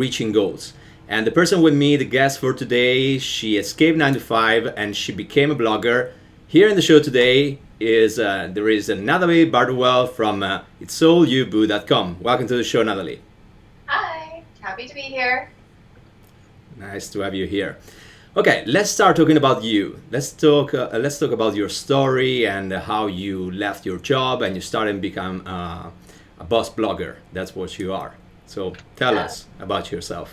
reaching goals. And the person with me, the guest for today, she escaped 9 to 5 and she became a blogger. Here in the show today is there is Nadalie Bardowell from it'sallyouBoo.com. Welcome to the show, Nadalie. Hi, happy to be here. Nice to have you here. Okay, let's start talking about you. Let's talk about your story and how you left your job and you started to become a boss blogger. That's what you are. So tell Yeah. us about yourself.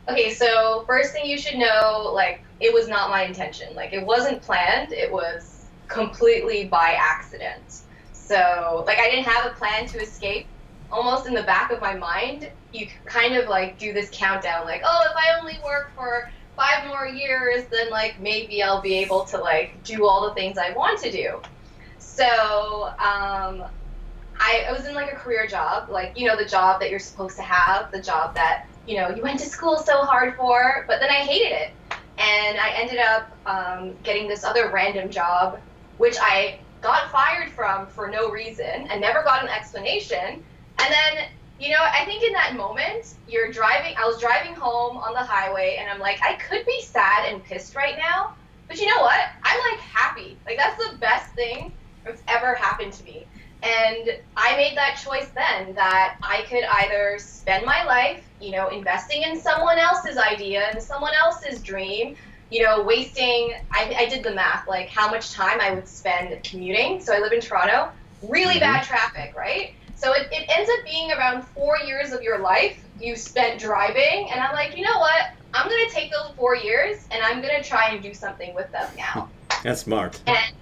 Okay, so first thing you should know, it was not my intention. It wasn't planned. It was completely by accident. So, I didn't have a plan to escape. Almost in the back of my mind, you kind of do this countdown, oh, if I only work for 5 more years, then maybe I'll be able to do all the things I want to do. So, I was in a career job, the job that you're supposed to have, the job that, you went to school so hard for, but then I hated it. And I ended up getting this other random job, which I got fired from for no reason and never got an explanation. And then, I think in that moment, I was driving home on the highway and I'm like, I could be sad and pissed right now, but you know what? I'm happy. That's the best thing that's ever happened to me. And I made that choice then that I could either spend my life, investing in someone else's idea and someone else's dream, I did the math, how much time I would spend commuting. So I live in Toronto, really bad traffic, right? So it ends up being around 4 years of your life you spent driving. And I'm like, you know what? I'm going to take those 4 years and I'm going to try and do something with them now. That's smart. And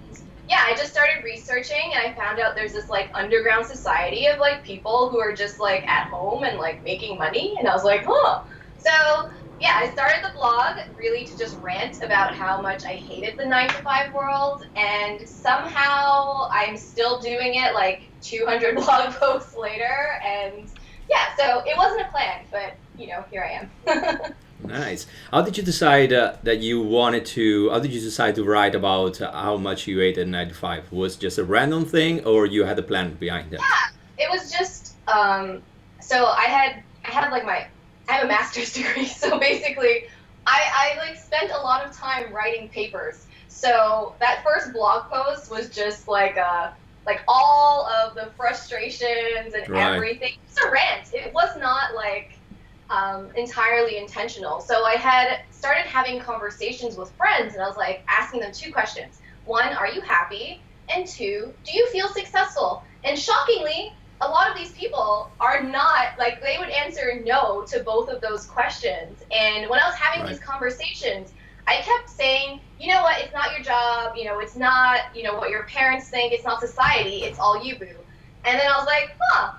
yeah, I just started researching and I found out there's this underground society of people who are just at home and making money. And I was like, huh. So yeah, I started the blog really to just rant about how much I hated the 9 to 5 world. And somehow I'm still doing it 200 blog posts later. And yeah, so it wasn't a plan, but here I am. Nice. How did you decide that you wanted to? How did you decide to write about how much you ate at 9 to 5? Was it just a random thing, or you had a plan behind that? Yeah, it was just so I have I have a master's degree, so basically I spent a lot of time writing papers. So that first blog post was just all of the frustrations and Right. everything. It's a rant. It was not entirely intentional. So I had started having conversations with friends and I was asking them two questions. One, are you happy? And two, do you feel successful? And shockingly, a lot of these people are not, they would answer no to both of those questions. And when I was having Right. these conversations, I kept saying, you know what, it's not your job, it's not, what your parents think, it's not society, it's all you, boo. And then I was like, huh.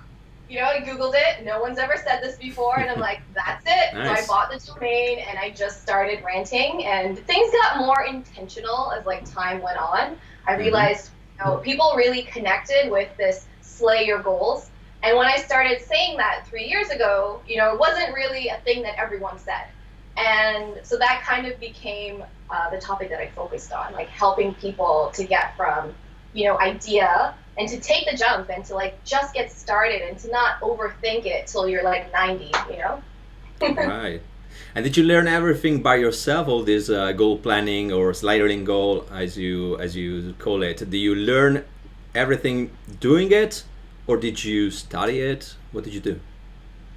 I Googled it. No one's ever said this before. And I'm like, that's it. Nice. So I bought the domain and I just started ranting. And things got more intentional as time went on. I realized people really connected with this slay your goals. And when I started saying that 3 years ago, it wasn't really a thing that everyone said. And so that kind of became the topic that I focused on, helping people to get from, idea and to take the jump and to just get started and to not overthink it till you're 90, Right. And did you learn everything by yourself? All this goal planning or sliding goal, as you call it. Do you learn everything doing it, or did you study it? What did you do?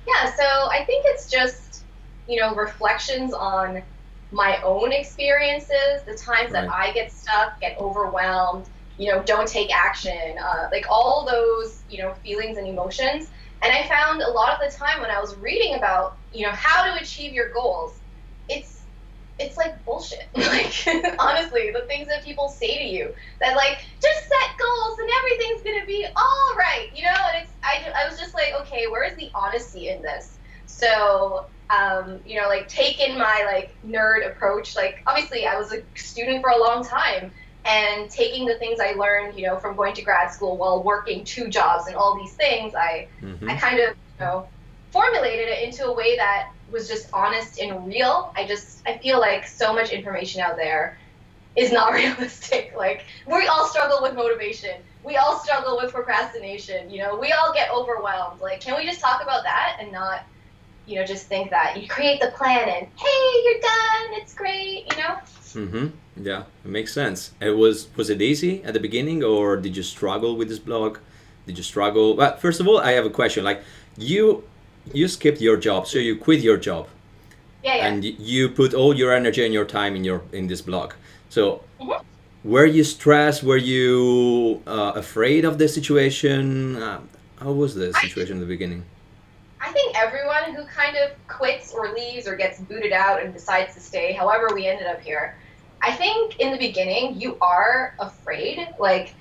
Yeah, so I think it's just, reflections on my own experiences, the times that Right. I get stuck, get overwhelmed, don't take action, all those, feelings and emotions. And I found a lot of the time when I was reading about, how to achieve your goals, it's bullshit. Honestly, the things that people say to you that just set goals and everything's gonna be all right, and I was just okay, where is the honesty in this? So taking my nerd approach, obviously I was a student for a long time and taking the things I learned, from going to grad school while working 2 jobs and all these things, I kind of, formulated it into a way that was just honest and real. I feel so much information out there is not realistic. We all struggle with motivation. We all struggle with procrastination. We all get overwhelmed. Can we just talk about that and not, just think that you create the plan and hey, you're done, it's great. Mm-hmm. Yeah, it makes sense. Was it easy at the beginning, or did you struggle with this blog? Did you struggle? Well, first of all, I have a question. Like, you you skipped your job, so you quit your job, Yeah, yeah. and you put all your energy and your time in this blog. So, Mhm. were you stressed? Were you afraid of the situation? How was the I situation in the beginning? I think everyone who kind of quits or leaves or gets booted out and decides to stay, however we ended up here, I think in the beginning you are afraid. Like,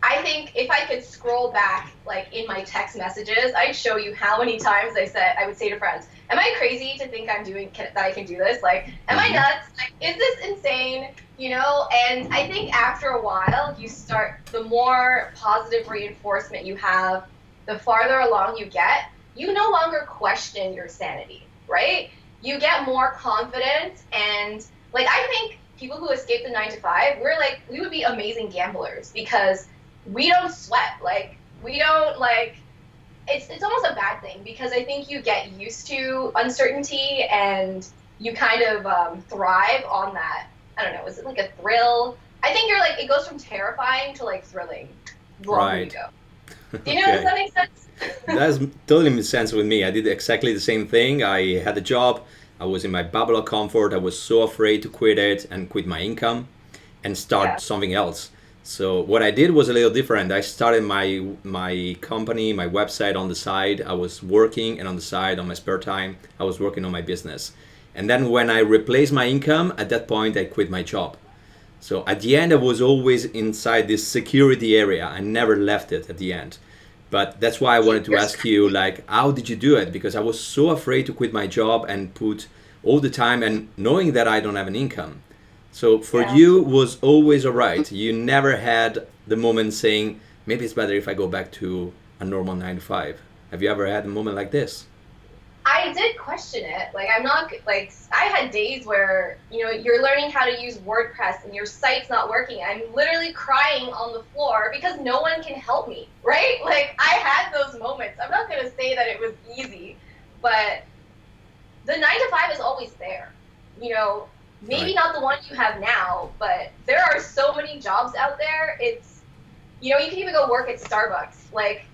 I think if I could scroll back, like in my text messages, I'd show you how many times I would say to friends, "Am I crazy to think that I can do this? Like, am I Mm-hmm. nuts? Like, is this insane?" And I think after a while, the more positive reinforcement you have, the farther along you get, you no longer question your sanity, right? You get more confidence. And like, I think people who escape the 9 to 5, we would be amazing gamblers because we don't sweat. Like, we don't like, it's almost a bad thing because I think you get used to uncertainty and you kind of thrive on that. I don't know, is it like a thrill? I think you're like, it goes from terrifying to like thrilling the longer you Right. go. Does Okay. that make sense? That's totally makes sense with me. I did exactly the same thing. I had a job. I was in my bubble of comfort. I was so afraid to quit it and quit my income and start Yeah. something else. So what I did was a little different. I started my company, my website on the side. I was working, and on the side, on my spare time, I was working on my business. And then when I replaced my income, at that point, I quit my job. So at the end, I was always inside this security area. I never left it at the end. But that's why I wanted to You're ask you, like, how did you do it? Because I was so afraid to quit my job and put all the time and knowing that I don't have an income. So for Yeah. you was always all right. You never had the moment saying, maybe it's better if I go back to a normal 9 to 5. Have you ever had a moment like this? I did question it. Like, I'm not like, I had days where, you're learning how to use WordPress and your site's not working. I'm literally crying on the floor because no one can help me, right? Like, I had those moments. I'm not going to say that it was easy, but the 9 to 5 is always there. Maybe Right. not the one you have now, but there are so many jobs out there. You can even go work at Starbucks. Like,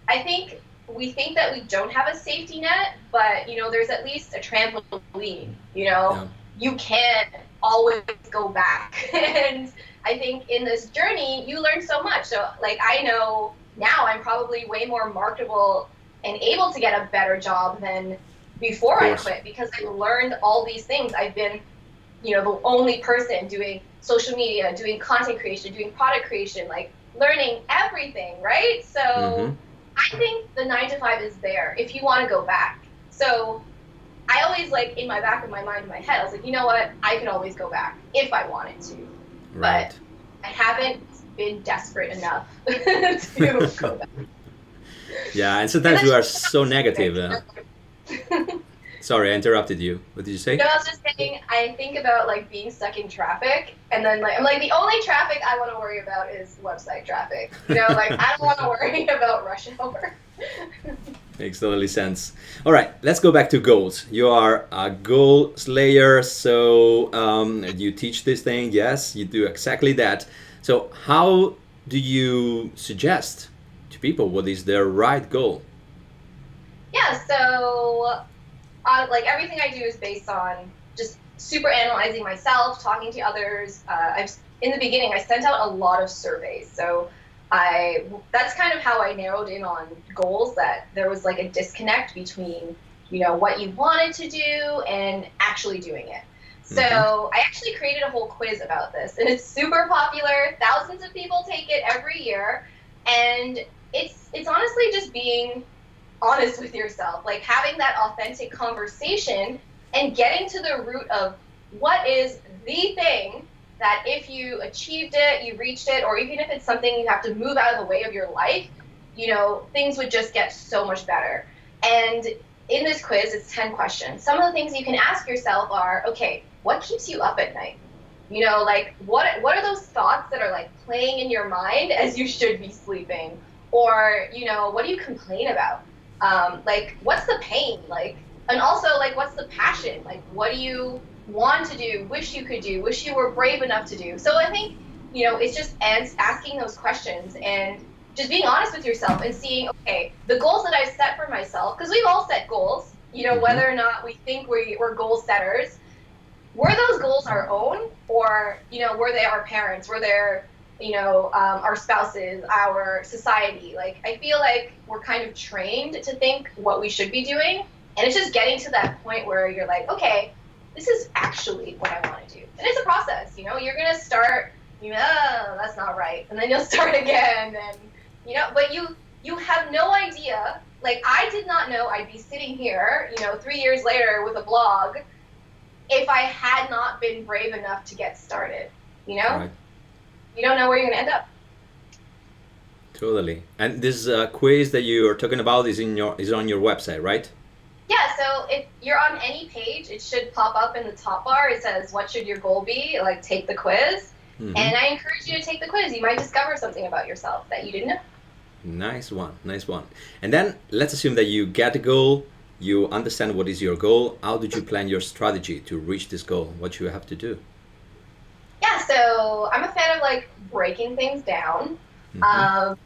I think we think that we don't have a safety net, but there's at least a trampoline. Yeah. You can always go back. And I think in this journey, you learn so much. So like, I know now I'm probably way more marketable and able to get a better job than Of before I course. quit because I learned all these things. I've been, the only person doing social media, doing content creation, doing product creation, like learning everything, right? Mm-hmm. So I think the 9 to 5 is there if you want to go back. So I always like in my back of my mind, in my head, I was like, you know what? I could always go back if I wanted to, but Right. I haven't been desperate enough to go back. Yeah, and And sometimes we that's are so negative. just Sorry, I interrupted you. What did you say? I was just saying, I think about like being stuck in traffic, and then like I'm like the only traffic I want to worry about is website traffic. Like I don't want to worry about rush hour. Makes totally sense. All right, let's go back to goals. You are a goal slayer, so you teach this thing. Yes, you do exactly that. So, how do you suggest to people what is their right goal? Yeah, so like everything I do is based on just super analyzing myself, talking to others. In the beginning, I sent out a lot of surveys, so that's kind of how I narrowed in on goals. That there was like a disconnect between what you wanted to do and actually doing it. So Mm-hmm. I actually created a whole quiz about this, and it's super popular. Thousands of people take it every year, and it's honestly just being honest with yourself, like having that authentic conversation and getting to the root of what is the thing that if you achieved it, you reached it, or even if it's something you have to move out of the way of your life, things would just get so much better. And in this quiz, it's 10 questions. Some of the things you can ask yourself are, okay, what keeps you up at night? Like what are those thoughts that are like playing in your mind as you should be sleeping? Or, what do you complain about? Like, what's the pain? Like, and also, like, what's the passion? Like, what do you want to do, wish you could do, wish you were brave enough to do? So I think, it's just asking those questions and just being honest with yourself and seeing, okay, the goals that I've set for myself, because we've all set goals, Mm-hmm. whether or not we think we're goal setters, were those goals our own, or were they our parents, were there our spouses, our society? Like, I feel like we're kind of trained to think what we should be doing, and it's just getting to that point where you're like, okay, this is actually what I want to do. And it's a process. You're gonna start, oh, that's not right, and then you'll start again, and but you have no idea. Like, I did not know I'd be sitting here 3 years later with a blog if I had not been brave enough to get started. You know, Right. you don't know where you're gonna end up. Totally. And this quiz that you are talking about is on your website, right? Yeah, so if you're on any page, it should pop up in the top bar. It says, "What should your goal be?" Like, take the quiz, Mm-hmm. and I encourage you to take the quiz. You might discover something about yourself that you didn't know. Nice one, nice one. And then let's assume that you get a goal, you understand what is your goal. How did you plan your strategy to reach this goal? What you have to do? Yeah, so I'm a fan of like breaking things down. Mm-hmm. Um,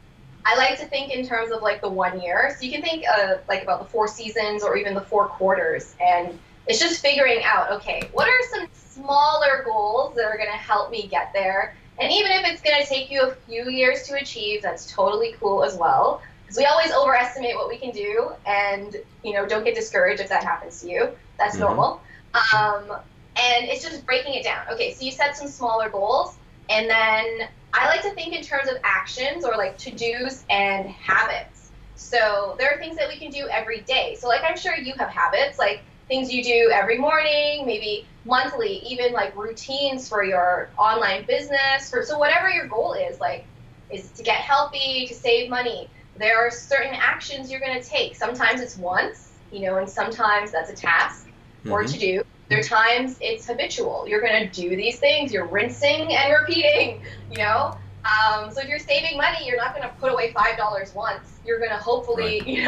I like to think in terms of like the 1 year. So you can think like about the 4 seasons or even the 4 quarters. And it's just figuring out, okay, what are some smaller goals that are going to help me get there? And even if it's going to take you a few years to achieve, that's totally cool as well. Because we always overestimate what we can do. And, don't get discouraged if that happens to you. That's Mm-hmm. normal. Um, and it's just breaking it down. Okay, so you set some smaller goals. And then I like to think in terms of actions or like to-dos and habits. So there are things that we can do every day. So like, I'm sure you have habits, like things you do every morning, maybe monthly, even like routines for your online business. So whatever your goal is, like, is to get healthy, to save money. There are certain actions you're going to take. Sometimes it's once, and sometimes that's a task or Mm-hmm. to do. There are times it's habitual. You're going to do these things. You're rinsing and repeating, you know? So if you're saving money, you're not going to put away $5 once. You're going to Right. hopefully,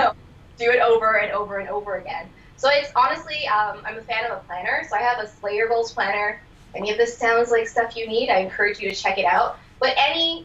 do it over and over and over again. So it's honestly, I'm a fan of a planner. So I have a Slay Your Goals planner. If any of this sounds like stuff you need, I encourage you to check it out. But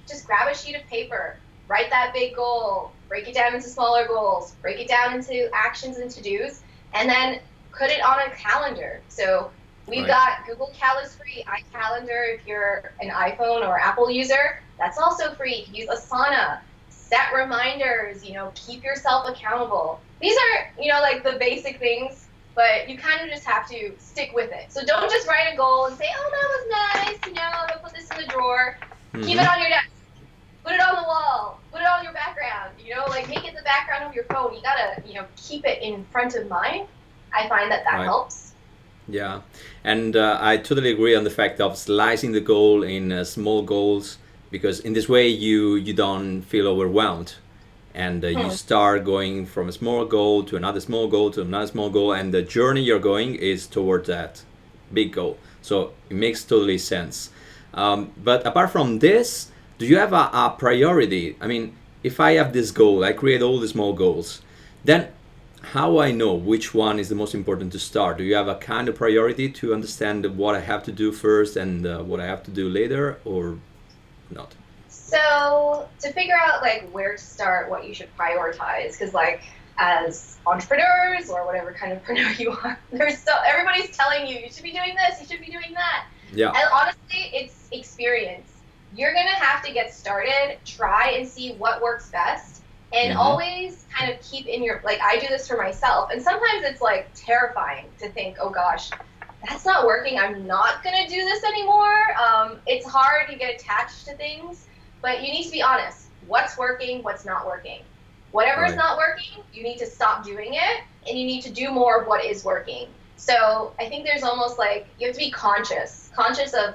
just grab a sheet of paper, write that big goal, break it down into smaller goals, break it down into actions and to-dos, and then put it on a calendar. So we've Right. got Google Cal is free, iCalendar if you're an iPhone or Apple user, that's also free. You can use Asana, set reminders, keep yourself accountable. These are, like the basic things, but you kind of just have to stick with it. So don't just write a goal and say, oh, that was nice, I'm gonna put this in the drawer. Keep Mm-hmm. it on your desk. Put it on the wall. Put it on your background. Like make it the background of your phone. You gotta, keep it in front of mind. I find that Right. helps. Yeah, and I totally agree on the fact of slicing the goal in small goals, because in this way you don't feel overwhelmed, and you Hmm. start going from a small goal to another small goal to another small goal, and the journey you're going is toward that big goal. So it makes totally sense. But apart from this, do you have a priority? I mean, if I have this goal, I create all the small goals, then how I know which one is the most important to start? Do you have a kind of priority to understand what I have to do first and what I have to do later, or not? So to figure out like where to start, what you should prioritize, because like as entrepreneurs or whatever kind of entrepreneur you are, everybody's telling you should be doing this, you should be doing that. Yeah. And honestly, it's experience. You're gonna have to get started, try and see what works best, and Mm-hmm. always kind of keep in your, like, I do this for myself, and sometimes it's like terrifying to think, oh gosh, that's not working. I'm not gonna do this anymore. It's hard to get attached to things, but you need to be honest. What's working? What's not working? Whatever is Right. not working, you need to stop doing it, and you need to do more of what is working. So I think there's almost like you have to be conscious of,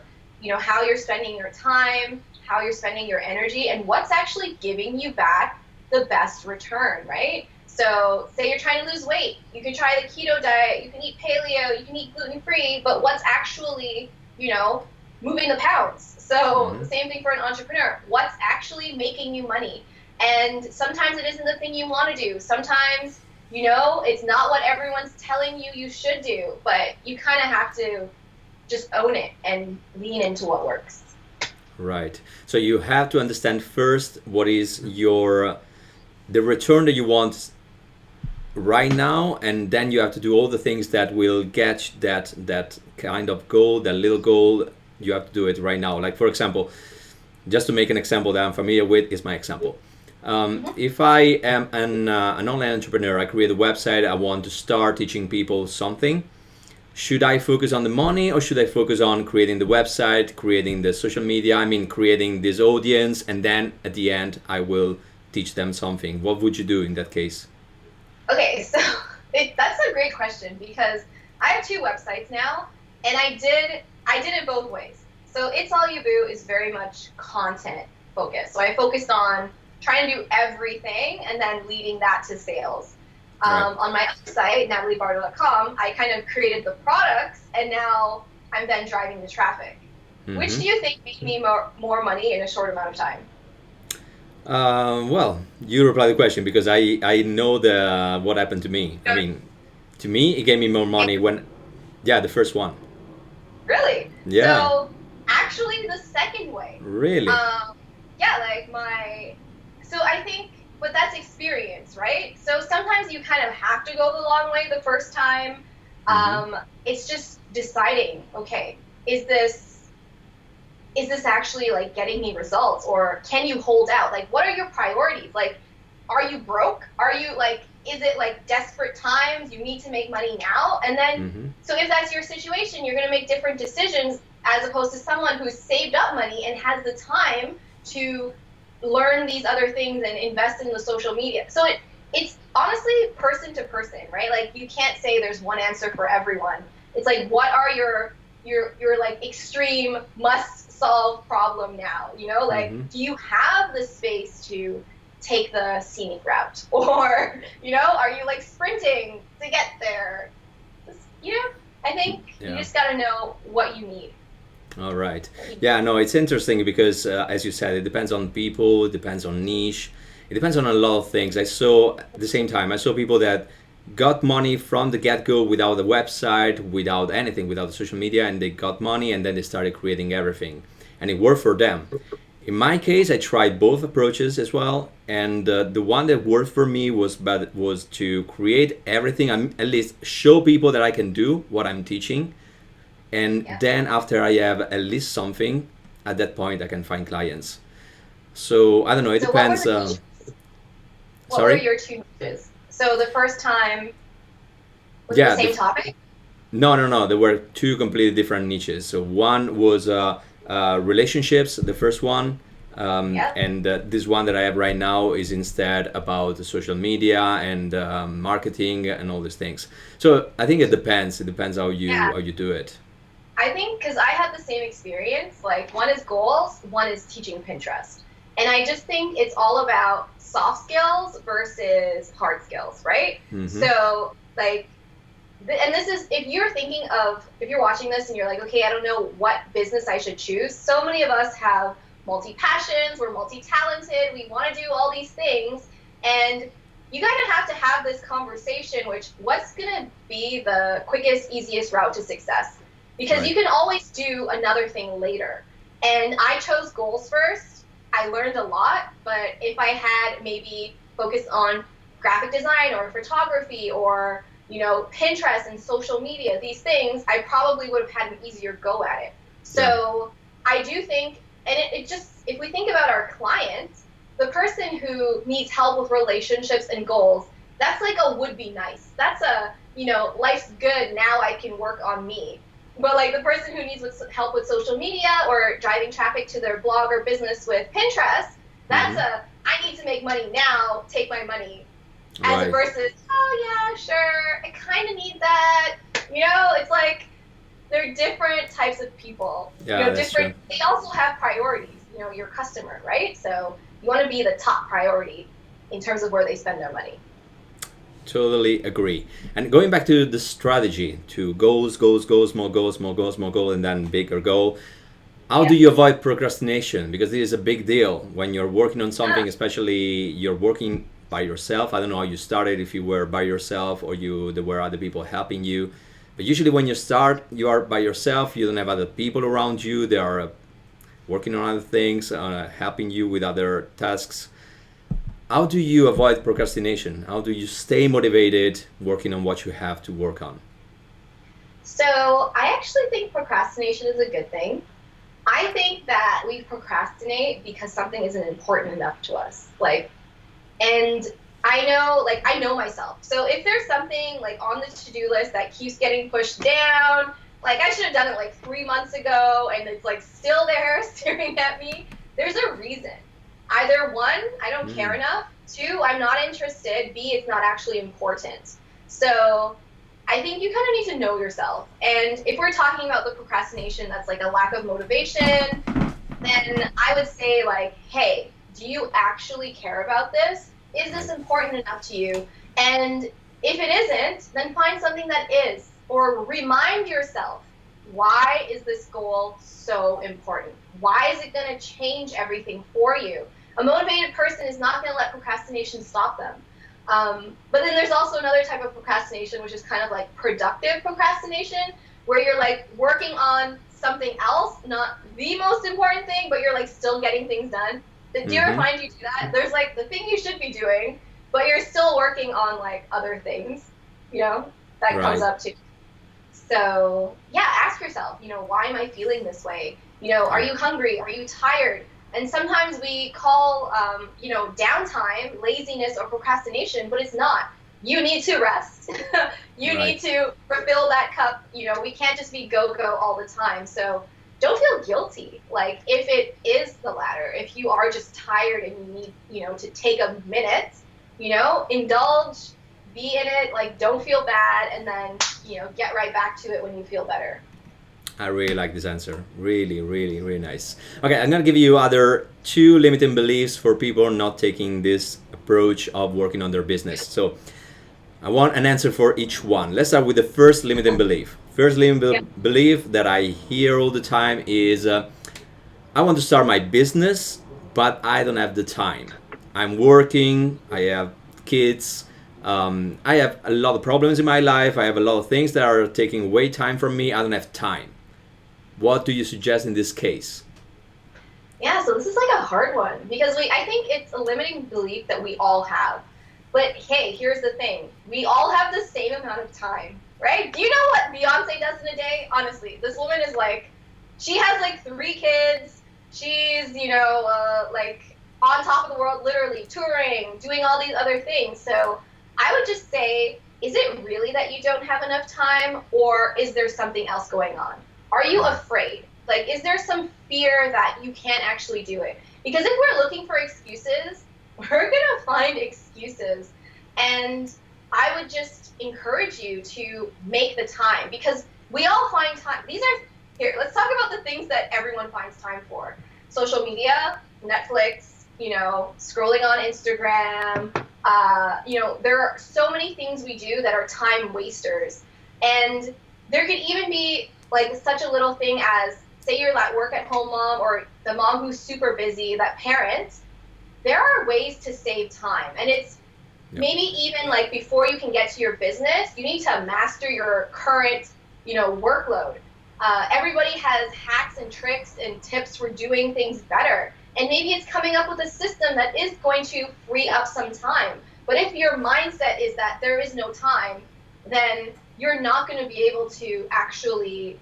how you're spending your time, how you're spending your energy, and what's actually giving you back the best return, right? So say you're trying to lose weight, you can try the keto diet, you can eat paleo, you can eat gluten-free, but what's actually, moving the pounds? So Mm-hmm. same thing for an entrepreneur. What's actually making you money? And sometimes it isn't the thing you want to do. Sometimes It's not what everyone's telling you should do, but you kind of have to just own it and lean into what works. Right. So you have to understand first what is the return that you want right now, and then you have to do all the things that will get that kind of goal, that little goal. You have to do it right now. Like, for example, just to make an example that I'm familiar with is my example. If I am an online entrepreneur, I create a website, I want to start teaching people something. Should I focus on the money, or should I focus on creating the website, creating the social media? I mean, creating this audience, and then at the end, I will teach them something. What would you do in that case? Okay, so that's a great question, because I have two websites now, and I did it both ways. So It's All You Boo is very much content focused. So I focused on trying to do everything and then leading that to sales. Right. On my other site, NatalieBardowell.com, I kind of created the products, and now I'm then driving the traffic. Which do you think made me more money in a short amount of time? Well, you reply the question, because I know what happened to me. I mean, to me, it gave me more money when, yeah, the first one. Really? Yeah. So actually, the second way. Really? Yeah, so I think, but that's experience, right? So sometimes you kind of have to go the long way the first time. It's just deciding, okay, is this actually like getting me results, or can you hold out? Like, what are your priorities? Like, are you broke? Are you like, is it like desperate times? You need to make money now? And then, so if that's your situation, you're going to make different decisions, as opposed to someone who's saved up money and has the time to learn these other things and invest in the social media. So it's honestly person to person, right? Like, you can't say there's one answer for everyone. It's like, what are your like extreme must solve problem now? Like, do you have the space to take the scenic route, or are you like sprinting to get there? I think you just got to know what you need. All right. Yeah, no, it's interesting because, as you said, it depends on people, it depends on niche, it depends on a lot of things. I saw at the same time, I saw people that got money from the get-go without a website, without anything, without the social media, and they got money, and then they started creating everything, and it worked for them. In my case, I tried both approaches as well, and the one that worked for me was to create everything, at least show people that I can do what I'm teaching. And then after I have at least something, at that point I can find clients. So I don't know, it depends. What were your two niches? So the first time was the same topic? No. There were two completely different niches. So one was relationships, the first one. And this one that I have right now is instead about the social media and marketing and all these things. So I think it depends. It depends how you do it. I think, because I had the same experience, like, one is goals, one is teaching Pinterest. And I just think it's all about soft skills versus hard skills, right? So, like, and this is, if you're watching this and you're like, okay, I don't know what business I should choose. So many of us have multi-passions, we're multi-talented, we want to do all these things. And you kind of have to have this conversation, what's going to be the quickest, easiest route to success? Because you can always do another thing later. And I chose goals first. I learned a lot, but if I had maybe focused on graphic design or photography or, Pinterest and social media, these things, I probably would have had an easier go at it. So I do think, and it just, if we think about our clients, the person who needs help with relationships and goals, that's like a would be nice. That's a, life's good, now I can work on me. But like the person who needs help with social media or driving traffic to their blog or business with Pinterest, that's I need to make money now, take my money. As versus, oh yeah, sure, I kind of need that. It's like they're different types of people. Yeah, that's different. True. They also have priorities. Your customer, right? So you want to be the top priority in terms of where they spend their money. Totally agree. And going back to the strategy, to goals, more goals, and then bigger goal. How do you avoid procrastination? Because this is a big deal when you're working on something, especially you're working by yourself. I don't know how you started, if you were by yourself or there were other people helping you. But usually when you start, you are by yourself. You don't have other people around you. They are working on other things, helping you with other tasks. How do you avoid procrastination? How do you stay motivated working on what you have to work on? So I actually think procrastination is a good thing. I think that we procrastinate because something isn't important enough to us. And I know myself. So if there's something like on the to-do list that keeps getting pushed down, like I should have done it like 3 months ago and it's like still there staring at me, there's a reason. Either one, I don't care enough. Two, I'm not interested. B, it's not actually important. So I think you kind of need to know yourself. And if we're talking about the procrastination that's like a lack of motivation, then I would say like, hey, do you actually care about this? Is this important enough to you? And if it isn't, then find something that is, or remind yourself, why is this goal so important? Why is it going to change everything for you? A motivated person is not going to let procrastination stop them. But then there's also another type of procrastination, which is kind of like productive procrastination, where you're like working on something else, not the most important thing, but you're like still getting things done. Do you ever find you do that? There's like the thing you should be doing, but you're still working on like other things, that comes up too. So yeah, ask yourself, why am I feeling this way? Are you hungry? Are you tired? And sometimes we call, downtime laziness or procrastination, but it's not. You need to rest. You need to refill that cup. We can't just be go all the time. So don't feel guilty. Like if it is the latter, if you are just tired and you need, to take a minute, indulge, be in it, like don't feel bad, and then, get right back to it when you feel better. I really like this answer. Really, really, really nice. Okay, I'm gonna give you other two limiting beliefs for people not taking this approach of working on their business. So I want an answer for each one. Let's start with the first limiting belief. First limiting belief that I hear all the time is I want to start my business, but I don't have the time. I'm working, I have kids, I have a lot of problems in my life, I have a lot of things that are taking away time from me, I don't have time. What do you suggest in this case? Yeah, so this is like a hard one because I think it's a limiting belief that we all have. But hey, here's the thing. We all have the same amount of time, right? Do you know what Beyonce does in a day? Honestly, this woman is like, she has like 3 kids. She's, like on top of the world, literally touring, doing all these other things. So I would just say, is it really that you don't have enough time, or is there something else going on? Are you afraid? Like, is there some fear that you can't actually do it? Because if we're looking for excuses, we're going to find excuses. And I would just encourage you to make the time, because we all find time. Here, let's talk about the things that everyone finds time for. Social media, Netflix, scrolling on Instagram. There are so many things we do that are time wasters. And there could even be like such a little thing as, say you're that work at home mom or the mom who's super busy, that parent, there are ways to save time. And it's maybe even like before you can get to your business, you need to master your current, workload. Everybody has hacks and tricks and tips for doing things better. And maybe it's coming up with a system that is going to free up some time. But if your mindset is that there is no time, then you're not going to be able to actually,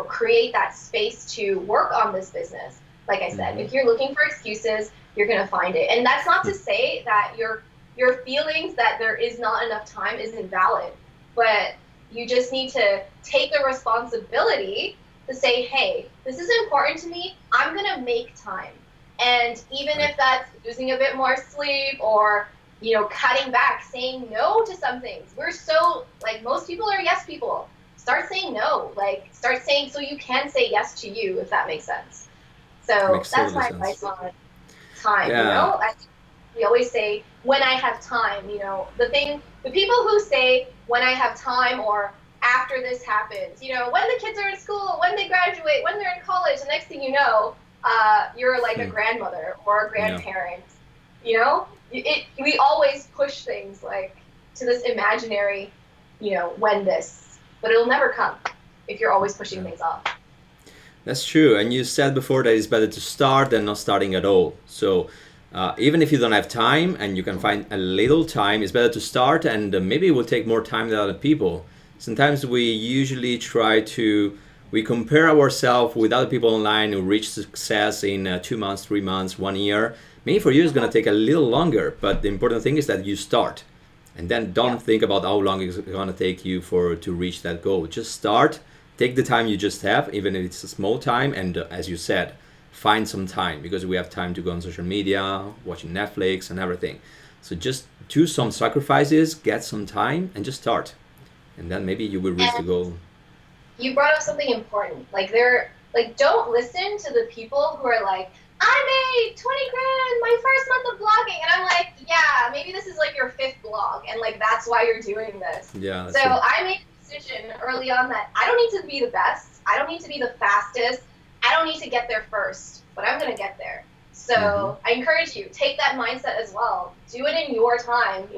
create that space to work on this business. Like I said, if you're looking for excuses, you're going to find it. And that's not to say that your feelings that there is not enough time isn't valid, but you just need to take the responsibility to say, hey, this is important to me. I'm going to make time. And even if that's losing a bit more sleep or, cutting back, saying no to some things. We're so, like, most people are yes people. Start saying no. Like, start saying so you can say yes to you, if that makes sense. So that's my advice on time, we always say, when I have time, the people who say, when I have time, or after this happens, when the kids are in school, when they graduate, when they're in college, the next thing you know, you're like a grandmother or a grandparent, we always push things like to this imaginary, when this, but it'll never come if you're always pushing Yeah. things off. That's true. And you said before that it's better to start than not starting at all. So even if you don't have time and you can find a little time, it's better to start, and maybe it will take more time than other people. Sometimes we usually we compare ourselves with other people online who reach success in 2 months, 3 months, 1 year. Maybe for you it's going to take a little longer, but the important thing is that you start. And then don't Yeah. think about how long it's going to take you to reach that goal. Just start. Take the time you just have, even if it's a small time, and as you said, find some time, because we have time to go on social media, watching Netflix and everything. So just do some sacrifices, get some time, and just start, and then maybe you will reach the And goal. you brought up something important. Don't listen to the people who are like, I made 20 grand my first month of blogging. And I'm like, yeah, maybe this is like your fifth blog. And like, that's why you're doing this. Yeah, that's So true. I made a decision early on that I don't need to be the best. I don't need to be the fastest. I don't need to get there first, but I'm going to get there. Hmm. So I encourage you, take that mindset as well. Do it in your time.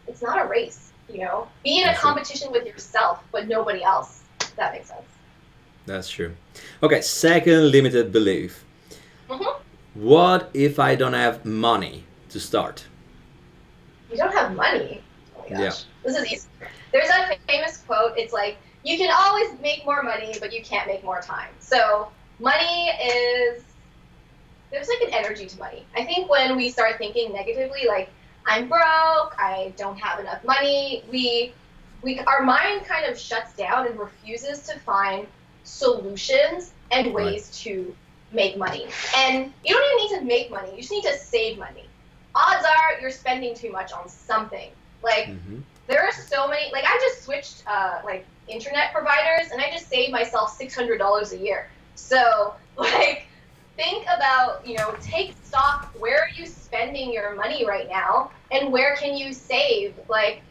It's not a race, be in a That's true. competition with yourself, but nobody else. If that makes sense. That's true. Okay, second limited belief. Hmm. What if I don't have money to start? You don't have money. Oh my Yeah. gosh. This is easy. There's a famous quote. It's like, you can always make more money, but you can't make more time. So money there's like an energy to money. I think when we start thinking negatively, like, I'm broke, I don't have enough money, our mind kind of shuts down and refuses to find solutions and Right. ways to make money. And you don't even need to make money, you just need to save money. Odds are you're spending too much on something. Like, Hmm. there are so many, like, I just switched internet providers, and I just saved myself $600 a year. So like, think about, take stock, where are you spending your money right now, and where can you save? Like,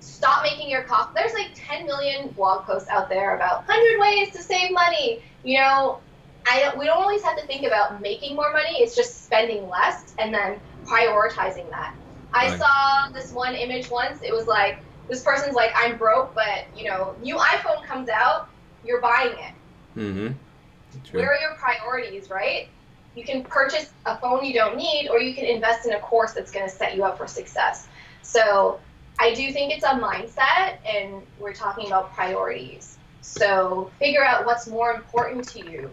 stop making your coffee. There's like 10 million blog posts out there about 100 ways to save money. We don't always have to think about making more money. It's just spending less and then prioritizing that. I Right. saw this one image once. It was like, this person's like, I'm broke, but new iPhone comes out, you're buying it. Hmm. Where True. are your priorities, right? You can purchase a phone you don't need, or you can invest in a course that's going to set you up for success. So I do think it's a mindset, and we're talking about priorities. So figure out what's more important to you.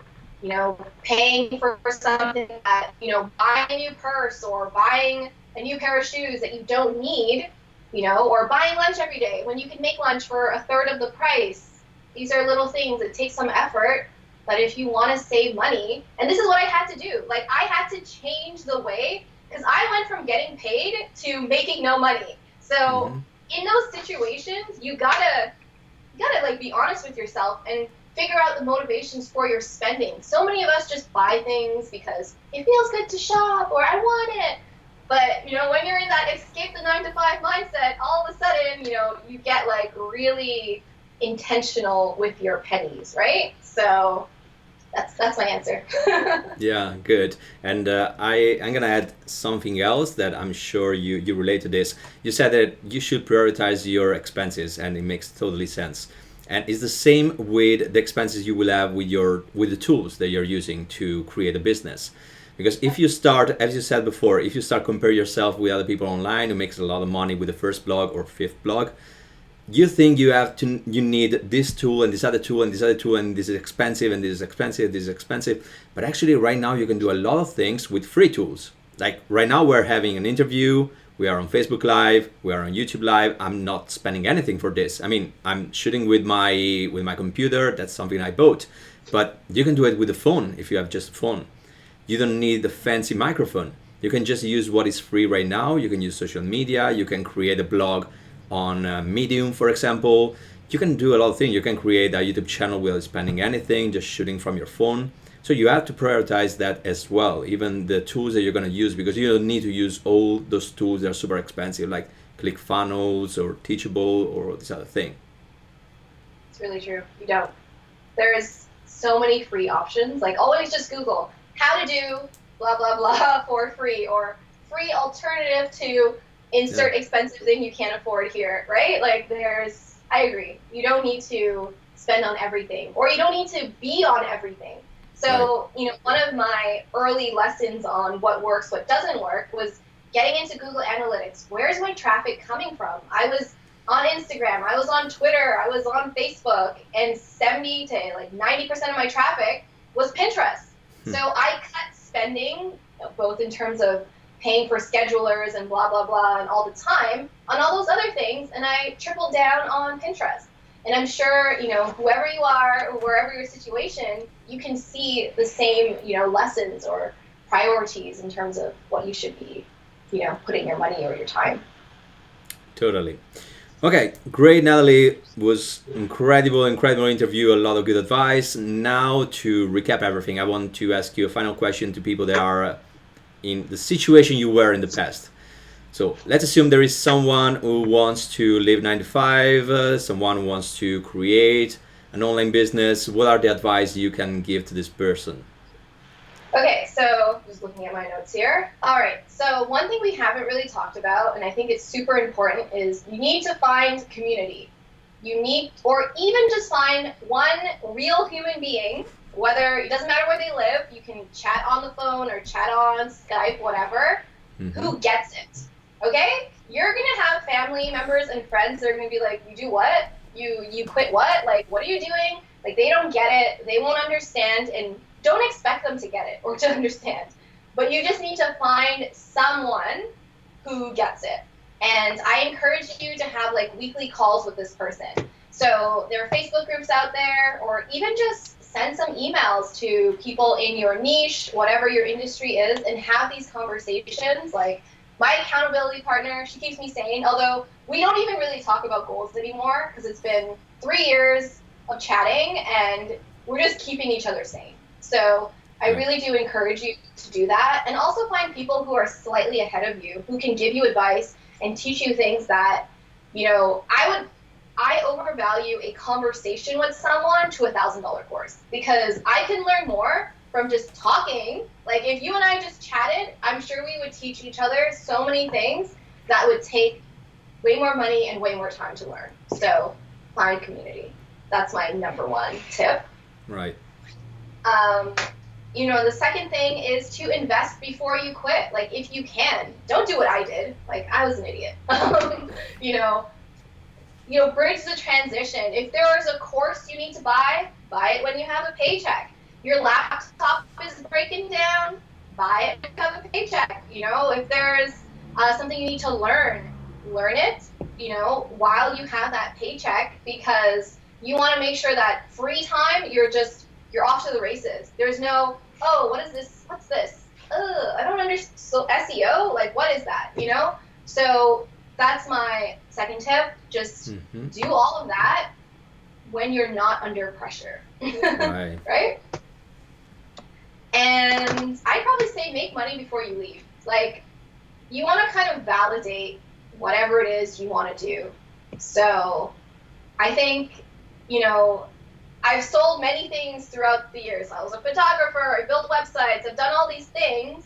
Paying for something that, buying a new purse or buying a new pair of shoes that you don't need, or buying lunch every day when you can make lunch for a third of the price. These are little things that take some effort, but if you want to save money, and this is what I had to do, like, I had to change the way, because I went from getting paid to making no money. So Hmm. in those situations, you gotta like be honest with yourself and figure out the motivations for your spending. So many of us just buy things because it feels good to shop, or I want it. But when you're in that escape the 9 to 5 mindset, all of a sudden, you get like really intentional with your pennies, right? So that's my answer. Yeah, good. And I'm gonna add something else that I'm sure you relate to this. You said that you should prioritize your expenses, and it makes totally sense. And it's the same with the expenses you will have with the tools that you're using to create a business. Because if you start, as you said before, if you start compare yourself with other people online who makes a lot of money with the first blog or fifth blog, you think you need this tool and this other tool and this other tool, and this is expensive and this is expensive, this is expensive. But actually right now you can do a lot of things with free tools. Like right now we're having an interview, we are on Facebook Live, we are on YouTube Live. I'm not spending anything for this. I mean, I'm shooting with my computer. That's something I bought. But you can do it with a phone if you have just a phone. You don't need the fancy microphone. You can just use what is free right now. You can use social media. You can create a blog on Medium, for example. You can do a lot of things. You can create a YouTube channel without spending anything, just shooting from your phone. So you have to prioritize that as well, even the tools that you're going to use, because you don't need to use all those tools that are super expensive, like ClickFunnels or Teachable or this other thing. It's really true. You don't. There's so many free options. Like, always just Google how to do blah blah blah for free, or free alternative to insert expensive thing you can't afford here, right? Like I agree. You don't need to spend on everything, or you don't need to be on everything. So, one of my early lessons on what works, what doesn't work was getting into Google Analytics. Where's my traffic coming from? I was on Instagram, I was on Twitter, I was on Facebook, and 70 to like 90% of my traffic was Pinterest. So I cut spending, both in terms of paying for schedulers and blah, blah, blah, and all the time on all those other things, and I tripled down on Pinterest. And I'm sure, whoever you are or wherever your situation, you can see the same, lessons or priorities in terms of what you should be, putting your money or your time. Totally. Okay, great, Natalie. Was incredible interview. A lot of good advice. Now to recap everything, I want to ask you a final question to people that are in the situation you were in the past. So let's assume there is someone who wants to live 9 to 5, someone who wants to create an online business. What are the advice you can give to this person? Okay, so just looking at my notes here. All right, so one thing we haven't really talked about, and I think it's super important, is you need to find community. You need, or even just find one real human being, whether, it doesn't matter where they live, you can chat on the phone or chat on Skype, whatever, who gets it. Okay? You're going to have family members and friends that are going to be like, you do what? You quit what? Like, what are you doing? Like, they don't get it. They won't understand, and don't expect them to get it or to understand. But you just need to find someone who gets it. And I encourage you to have, like, weekly calls with this person. So there are Facebook groups out there, or even just send some emails to people in your niche, whatever your industry is, and have these conversations. Like, my accountability partner, she keeps me sane, although we don't even really talk about goals anymore because it's been 3 years of chatting and we're just keeping each other sane. So I really do encourage you to do that, and also find people who are slightly ahead of you, who can give you advice and teach you things that, I overvalue a conversation with someone to $1,000 course, because I can learn more from just talking. Like, if you and I just chatted, I'm sure we would teach each other so many things that would take way more money and way more time to learn. So find community. That's my number one tip. Right. The second thing is to invest before you quit. Like, if you can, don't do what I did. Like, I was an idiot. Bridge the transition. If there is a course you need to buy it when you have a paycheck. Your laptop is breaking down, buy it when you have a paycheck. If there's something you need to learn it, while you have that paycheck, because you want to make sure that free time, you're off to the races. There's no, oh, what is this? What's this? I don't understand. So SEO, like, what is that? So that's my second tip. Just do all of that when you're not under pressure. Right. Right? And I'd probably say make money before you leave. Like, you want to kind of validate whatever it is you want to do. So I think, I've sold many things throughout the years. I was a photographer, I built websites, I've done all these things.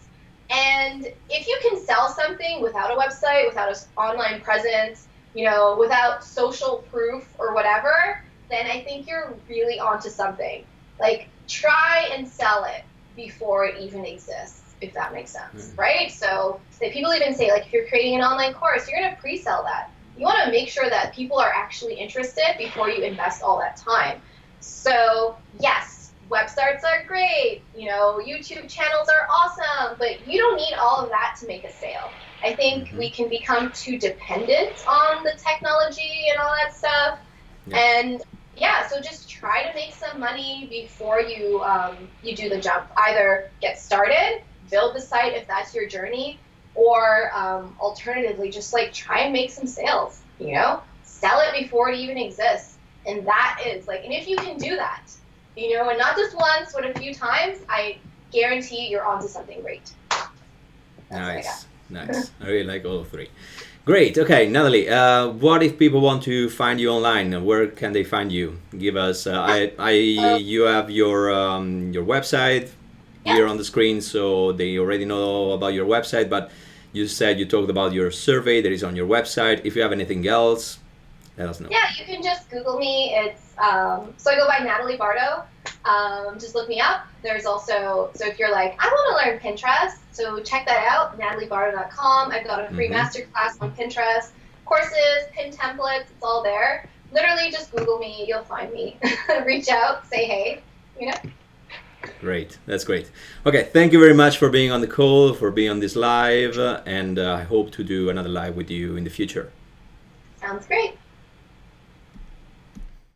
And if you can sell something without a website, without an online presence, without social proof or whatever, then I think you're really onto something. Like, try and sell it before it even exists, if that makes sense, right? So people even say, like, if you're creating an online course, you're going to pre-sell that. You want to make sure that people are actually interested before you invest all that time. So, yes, websites are great, YouTube channels are awesome, but you don't need all of that to make a sale. I think we can become too dependent on the technology and all that stuff. Yeah. And so just try to make some money before you do the jump. Either get started, build the site if that's your journey, or alternatively, just like try and make some sales, sell it before it even exists. And that is like, and if you can do that, and not just once, but a few times, I guarantee you're onto something great. Nice. I really like all three. Great. Okay, Natalie, what if people want to find you online? Where can they find you? Give us. You have your website here on the screen, so they already know about your website. But You said you talked about your survey that is on your website. If you have anything else, let us know. Yeah, you can just Google me. It's so I go by Nadalie Bardo. Just look me up. There's also, so if you're like, I want to learn Pinterest, so check that out, NatalieBardo.com. I've got a free masterclass on Pinterest, courses, pin templates, it's all there. Literally just Google me, you'll find me. Reach out, say hey, you know. Great, that's great. Okay, thank you very much for being on the call, for being on this live, and I hope to do another live with you in the future. Sounds great.